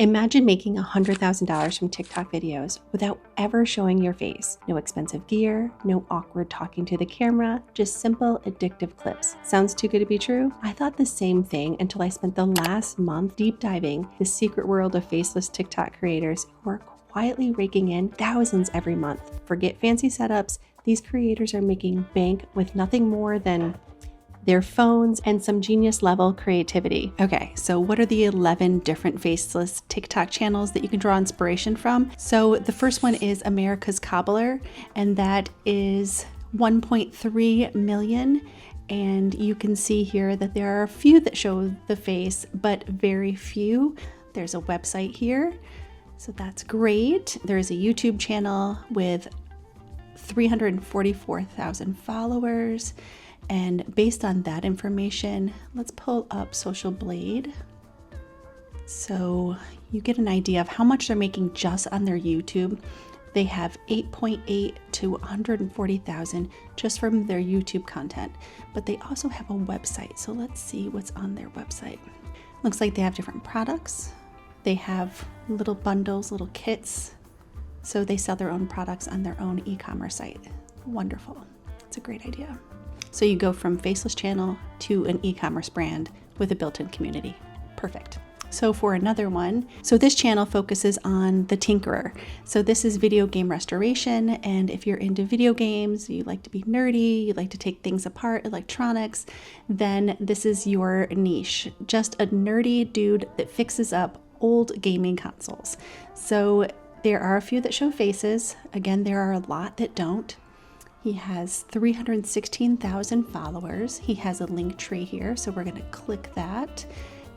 Imagine making $100,000 from TikTok videos without ever showing your face. No expensive gear, no awkward talking to the camera, just simple, addictive clips. Sounds too good to be true? I thought the same thing until I spent the last month deep diving the secret world of faceless TikTok creators who are quietly raking in thousands every month. Forget fancy setups, these creators are making bank with nothing more than their phones and some genius level creativity. Okay, so what are the 11 different faceless TikTok channels that you can draw inspiration from? So the first one is America's Cobbler, and that is 1.3 million. And you can see here that there are a few that show the face, but very few. There's a website here, so that's great. There's a YouTube channel with 344,000 followers. And based on that information, let's pull up Social Blade. So you get an idea of how much they're making just on their YouTube. They have 8.8 to 140,000 just from their YouTube content, but they also have a website. So let's see what's on their website. Looks like they have different products. They have little bundles, little kits. So they sell their own products on their own e-commerce site. Wonderful. It's a great idea. So you go from faceless channel to an e-commerce brand with a built-in community. Perfect. So for another one, so this channel focuses on the tinkerer. So this is video game restoration. And if you're into video games, you like to be nerdy, you like to take things apart, electronics, then this is your niche. Just a nerdy dude that fixes up old gaming consoles. So there are a few that show faces. Again, there are a lot that don't. He has 316,000 followers. He has a link tree here, so we're going to click that.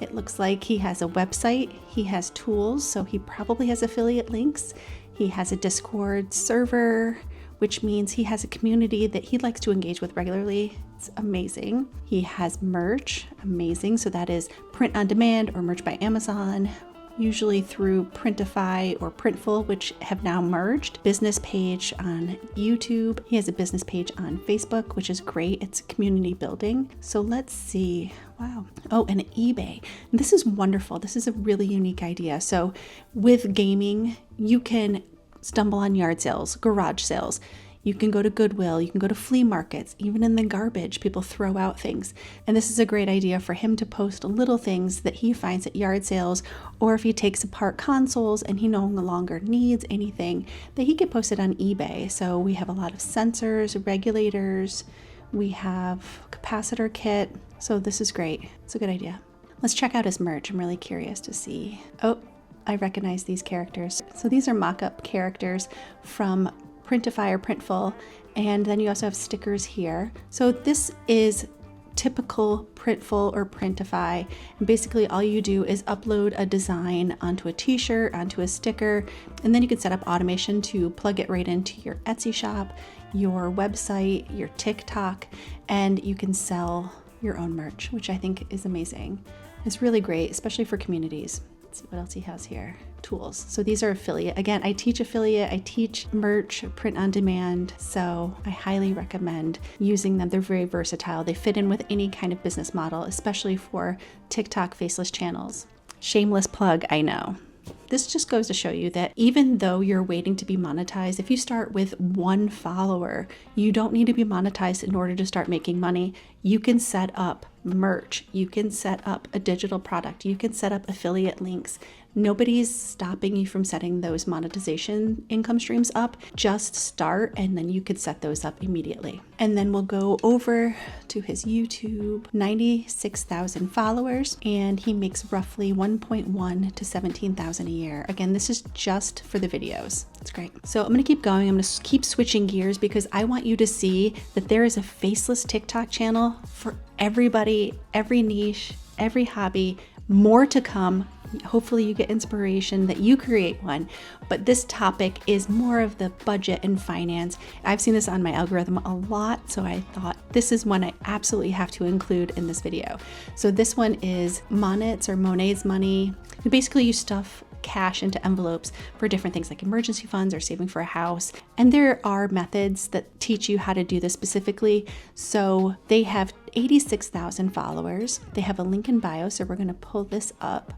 It looks like he has a website. He has tools, so he probably has affiliate links. He has a Discord server, which means he has a community that he likes to engage with regularly. It's amazing. He has merch, amazing. So that is print on demand or merch by Amazon, usually through Printify or Printful, which have now merged. Business page on YouTube. He has a business page on Facebook, which is great. It's community building. So let's see. Wow. Oh, and eBay. This is wonderful. This is a really unique idea. So with gaming, you can stumble on yard sales, garage sales. You can go to Goodwill, you can go to flea markets, even in the garbage, people throw out things. And this is a great idea for him to post little things that he finds at yard sales, or if he takes apart consoles and he no longer needs anything, that he could post it on eBay. So we have a lot of sensors, regulators, we have capacitor kit. So this is great. It's a good idea. Let's check out his merch. I'm really curious to see. Oh, I recognize these characters. So these are mock-up characters from Printify or Printful, and then you also have stickers here. So this is typical Printful or Printify, and basically all you do is upload a design onto a t-shirt, onto a sticker, and then you can set up automation to plug it right into your Etsy shop, your website, your TikTok, and you can sell your own merch, which I think is amazing. It's really great, especially for communities. Let's see what else he has here. Tools. So these are affiliate. Again, I teach affiliate, I teach merch, print on demand. So I highly recommend using them. They're very versatile. They fit in with any kind of business model, especially for TikTok faceless channels. Shameless plug, I know. This just goes to show you that even though you're waiting to be monetized, if you start with 1 follower, you don't need to be monetized in order to start making money. You can set up merch. You can set up a digital product. You can set up affiliate links. Nobody's stopping you from setting those monetization income streams up. Just start, and then you could set those up immediately. And then we'll go over to his YouTube, 96,000 followers, and he makes roughly 1.1 to 17,000 a year. Again, this is just for the videos. It's great. So I'm going to keep going. I'm going to keep switching gears because I want you to see that there is a faceless TikTok channel for everybody, every niche, every hobby, more to come. Hopefully you get inspiration that you create one, but this topic is more of the budget and finance. I've seen this on my algorithm a lot, so I thought this is one I absolutely have to include in this video. So this one is Monet's money. And basically you stuff cash into envelopes for different things like emergency funds or saving for a house. And there are methods that teach you how to do this specifically. So they have 86,000 followers. They have a link in bio, so we're going to pull this up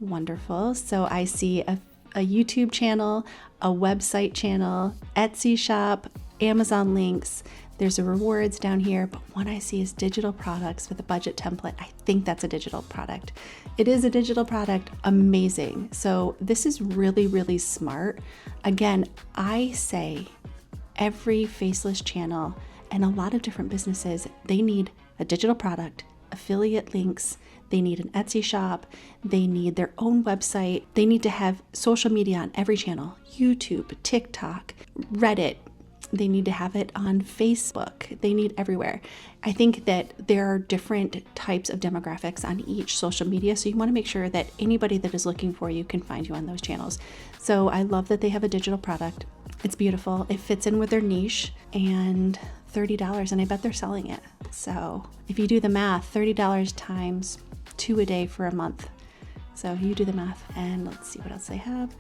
Wonderful. So I see a YouTube channel, a website channel, Etsy shop, Amazon links. There's a rewards down here, but one I see is digital products with a budget template. I think that's a digital product. It is a digital product. Amazing. So this is really, really smart. Again, I say every Faceless channel and a lot of different businesses, they need a digital product, affiliate links, they need an Etsy shop, they need their own website, they need to have social media on every channel, YouTube, TikTok, Reddit, they need to have it on Facebook, they need everywhere. I think that there are different types of demographics on each social media, so you want to make sure that anybody that is looking for you can find you on those channels. So I love that they have a digital product. It's beautiful. It fits in with their niche, and $30, and I bet they're selling it. So if you do the math, $30 times 2 a day for a month. So you do the math, and let's see what else they have.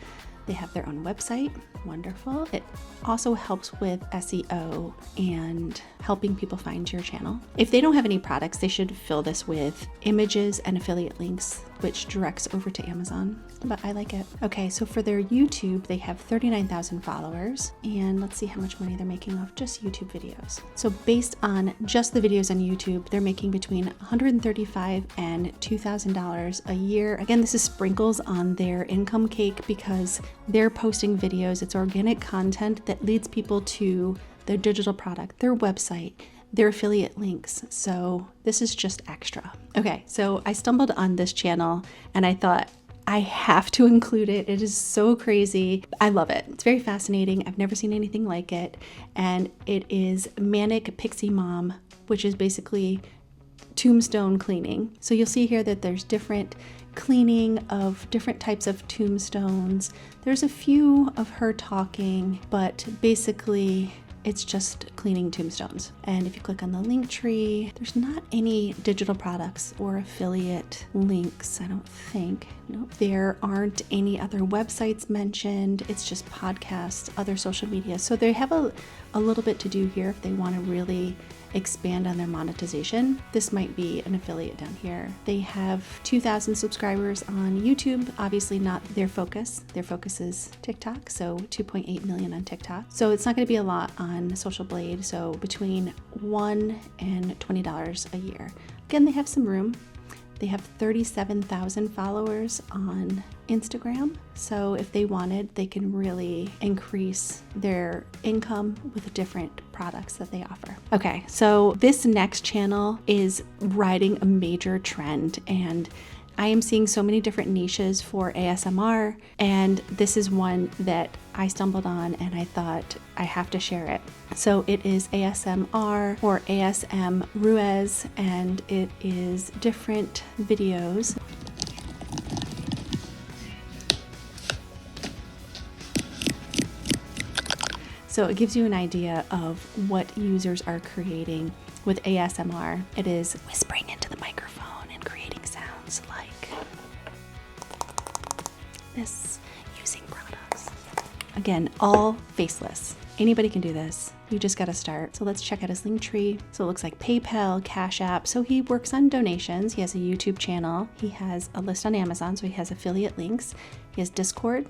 They have their own website. Wonderful. It also helps with SEO and helping people find your channel. If they don't have any products, they should fill this with images and affiliate links, which directs over to Amazon, but I like it. Okay, so for their YouTube, they have 39,000 followers, and let's see how much money they're making off just YouTube videos. So based on just the videos on YouTube, they're making between $135 and $2,000 a year. Again, this is sprinkles on their income cake because they're posting videos. It's organic content that leads people to their digital product, their website, their affiliate links. So this is just extra. Okay, so I stumbled on this channel and I thought I have to include it. It is so crazy. I love it. It's very fascinating. I've never seen anything like it. And it is Manic Pixie Mom, which is basically tombstone cleaning. So you'll see here that there's different cleaning of different types of tombstones. There's a few of her talking, but basically it's just cleaning tombstones. And if you click on the link tree, there's not any digital products or affiliate links, I don't think. Nope. There aren't any other websites mentioned. It's just podcasts, other social media. So they have a little bit to do here if they want to really expand on their monetization. This might be an affiliate down here. They have 2,000 subscribers on YouTube, obviously not their focus. Their focus is TikTok, so 2.8 million on TikTok. So it's not going to be a lot on Social Blade, so between $1 and $20 a year. Again, they have some room. They have 37,000 followers on Instagram. So if they wanted, they can really increase their income with different products that they offer. Okay, so this next channel is riding a major trend, and I am seeing so many different niches for ASMR, and this is one that I stumbled on and I thought I have to share it. So it is ASMR or ASM Ruiz, and it is different videos. So it gives you an idea of what users are creating with ASMR. It is whispering into the microphone and creating sounds like this using products. Again, all faceless. Anybody can do this. You just got to start. So let's check out his link tree. So it looks like PayPal, Cash App. So he works on donations. He has a YouTube channel. He has a list on Amazon. So he has affiliate links. He has Discord.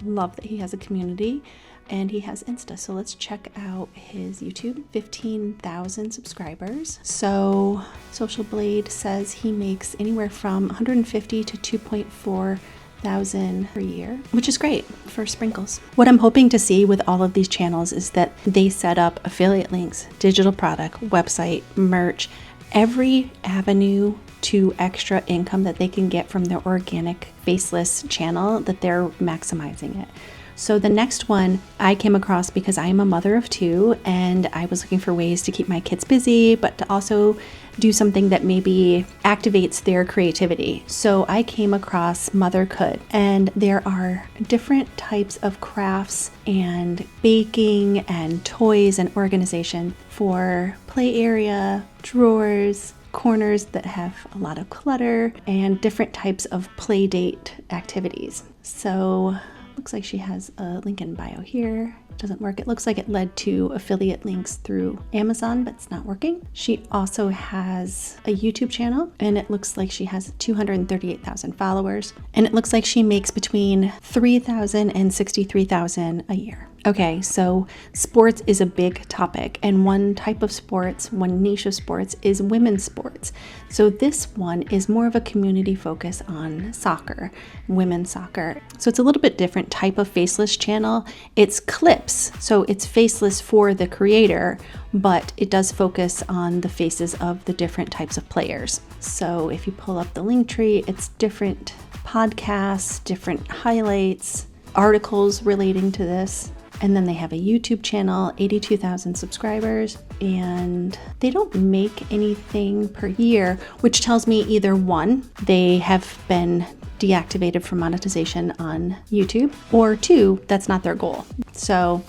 Love that he has a community. And he has Insta. So let's check out his YouTube. 15,000 subscribers. So Social Blade says he makes anywhere from 150 to 2.4 thousand per year, which is great for sprinkles. What I'm hoping to see with all of these channels is that they set up affiliate links, digital product, website, merch, every avenue to extra income that they can get from their organic faceless channel, that they're maximizing it. So the next one I came across because I am a mother of 2 and I was looking for ways to keep my kids busy, but to also do something that maybe activates their creativity. So I came across Motherhood, and there are different types of crafts and baking and toys and organization for play area, drawers, corners that have a lot of clutter, and different types of play date activities. So Looks like she has a link in bio here. Doesn't work. It looks like it led to affiliate links through Amazon, but it's not working. She also has a YouTube channel, and it looks like she has 238,000 followers. And it looks like she makes between $3,000 and $63,000 a year. Okay, so sports is a big topic, and one type of sports, one niche of sports is women's sports. So this one is more of a community focus on soccer, women's soccer. So it's a little bit different type of Faceless channel. It's clips, so it's Faceless for the creator, but it does focus on the faces of the different types of players. So if you pull up the link tree, it's different podcasts, different highlights, articles relating to this. And then they have a YouTube channel, 82,000 subscribers, and they don't make anything per year, which tells me either one, they have been deactivated from monetization on YouTube, or two, that's not their goal. So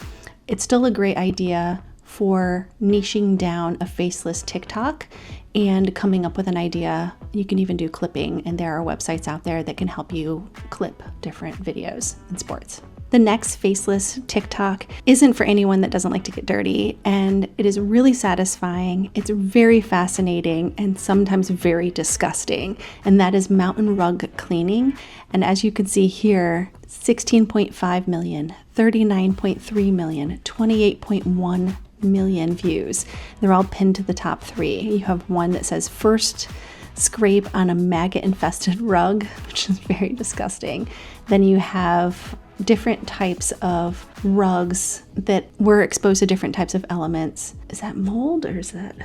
it's still a great idea for niching down a Faceless TikTok and coming up with an idea. You can even do clipping, and there are websites out there that can help you clip different videos in sports. The next Faceless TikTok isn't for anyone that doesn't like to get dirty, and it is really satisfying. It's very fascinating and sometimes very disgusting, and that is mountain rug cleaning. And as you can see here, 16.5 million, 39.3 million, 28.1 million views. They're all pinned to the top three. You have one that says first scrape on a maggot infested rug, which is very disgusting. Then you have different types of rugs that were exposed to different types of elements. Is that mold or is that?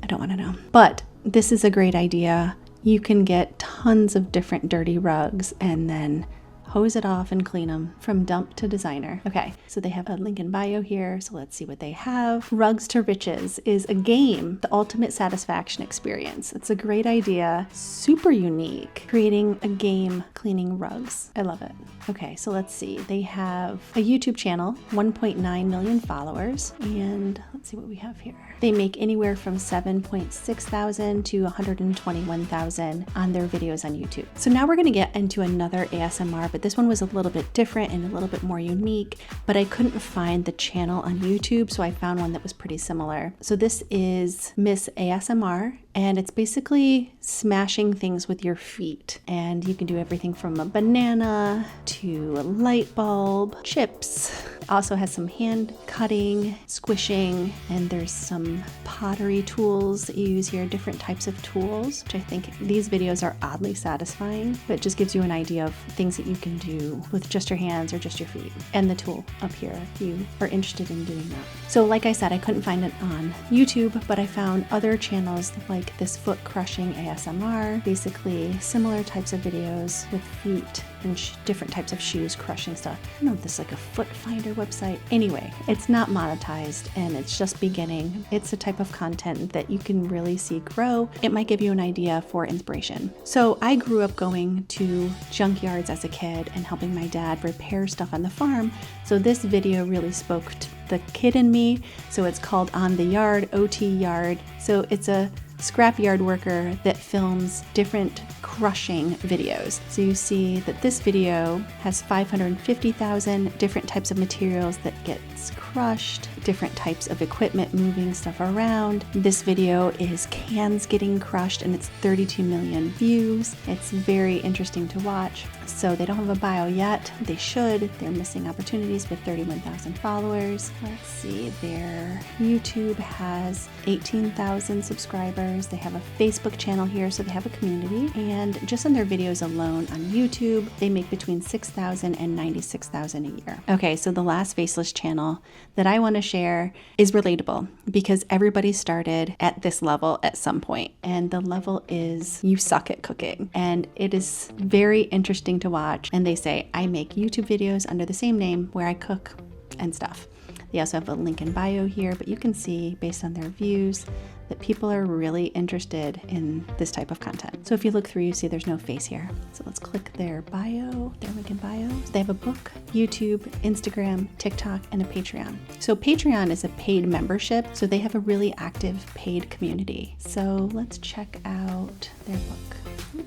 I don't want to know. But this is a great idea. You can get tons of different dirty rugs and then hose it off and clean them from dump to designer. Okay, so they have a link in bio here, so let's see what they have. Rugs to Riches is a game, the ultimate satisfaction experience. It's a great idea, super unique, creating a game cleaning rugs. I love it. Okay, so let's see. They have a YouTube channel, 1.9 million followers, and let's see what we have here. They make anywhere from 7.6 thousand to 121,000 on their videos on YouTube. So now we're gonna get into another ASMR, but this one was a little bit different and a little bit more unique, but I couldn't find the channel on YouTube, so I found one that was pretty similar. So this is Miss ASMR, and it's basically smashing things with your feet. And you can do everything from a banana to a light bulb, chips. Also has some hand cutting, squishing, and there's some pottery tools that you use here, different types of tools, which I think these videos are oddly satisfying, but it just gives you an idea of things that you can do with just your hands or just your feet. And the tool up here if you are interested in doing that. So like I said, I couldn't find it on YouTube, but I found other channels like this foot crushing ASMR, basically similar types of videos with feet and different types of shoes crushing stuff. I don't know if this is like a foot finder website. Anyway, it's not monetized and it's just beginning. It's a type of content that you can really see grow. It might give you an idea for inspiration. So I grew up going to junkyards as a kid and helping my dad repair stuff on the farm. So this video really spoke to the kid in me. So it's called On the Yard, OT Yard. So it's a scrapyard worker that films different crushing videos. So you see that this video has 550,000 different types of materials that gets crushed, different types of equipment moving stuff around. This video is cans getting crushed and it's 32 million views. It's very interesting to watch. So they don't have a bio yet. They should. They're missing opportunities with 31,000 followers. Let's see, their YouTube has 18,000 subscribers. They have a Facebook channel here, so they have a community. And just on their videos alone on YouTube, they make between 6,000 and 96,000 a year. Okay, so the last Faceless channel that I want to share is relatable because everybody started at this level at some point, and the level is you suck at cooking. And it is very interesting to watch. And they say, I make YouTube videos under the same name where I cook and stuff. They also have a link in bio here, but you can see based on their views that people are really interested in this type of content. So if you look through, you see there's no face here. So let's click their bio, their link in bio. So they have a book, YouTube, Instagram, TikTok, and a Patreon. So Patreon is a paid membership, so they have a really active paid community. So let's check out their book.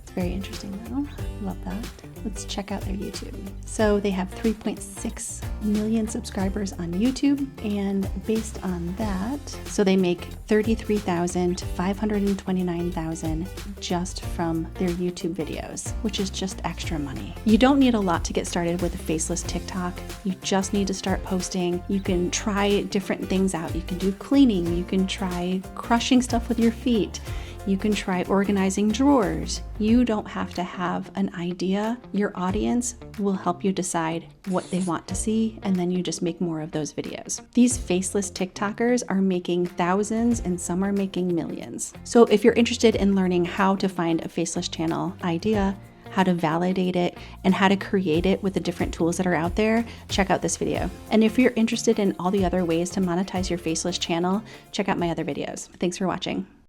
It's very interesting though. Love that. Let's check out their YouTube. So they have 3.6 million subscribers on YouTube, and based on that, so they make $33,000 to $529,000 just from their YouTube videos, which is just extra money. You don't need a lot to get started with a faceless TikTok. You just need to start posting. You can try different things out. You can do cleaning. You can try crushing stuff with your feet. You can try organizing drawers. You don't have to have an idea. Your audience will help you decide what they want to see, and then you just make more of those videos. These faceless TikTokers are making thousands and some are making millions. So if you're interested in learning how to find a faceless channel idea, how to validate it, and how to create it with the different tools that are out there, check out this video. And if you're interested in all the other ways to monetize your faceless channel, check out my other videos. Thanks for watching.